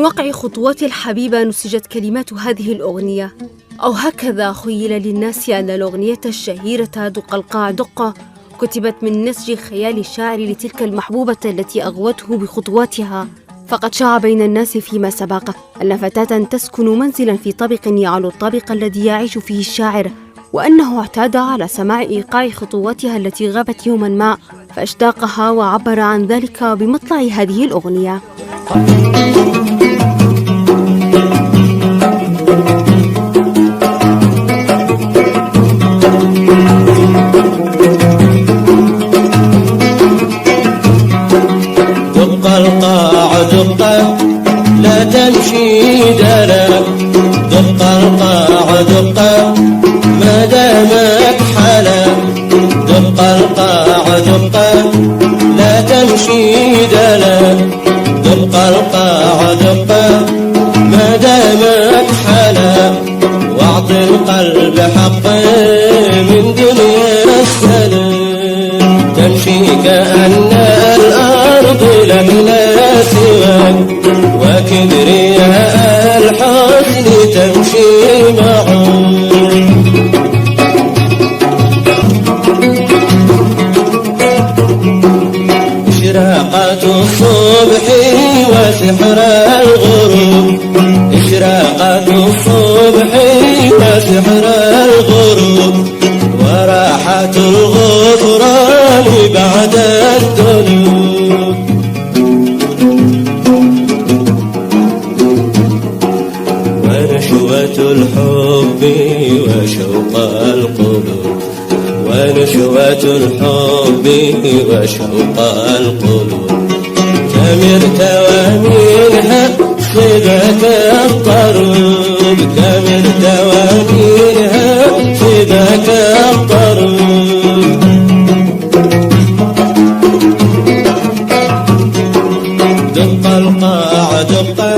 وقع خطواتي الحبيبة نسجت كلمات هذه الأغنية، أو هكذا خيل للناس أن الأغنية الشهيرة دق القاع دقة كتبت من نسج خيال الشاعر لتلك المحبوبة التي أغوته بخطواتها. فقد شاع بين الناس فيما سبق أن فتاة تسكن منزلا في طابق يعلو الطابق الذي يعيش فيه الشاعر، وأنه اعتاد على سماع إيقاع خطواتها التي غابت يوما ما، فاشتاقها وعبر عن ذلك بمطلع هذه الأغنية. دق القاع دقة لا تمشي دلا، دق القاع دقة ما دامت حلا، دق القاع دقة لا تمشي دلا، دق القاع دقة ما دامت حلا، واعط القلب حقه من دنيا السلام، تمشي كأن الأرض لم لا سواك، وكبرياء الحزن تمشي معه. إشراقات الصبح وسحر الغروب، إشراقات الصبح وسحر الغروب، وراحة الغفران بعد الذنوب. ونشوة الحب وشوق القلوب، ونشوة الحب وشوق القلوب، كم ارتوى منها صباك الطروب، كم ارتوى منها صباك الطروب. دق القاع دقا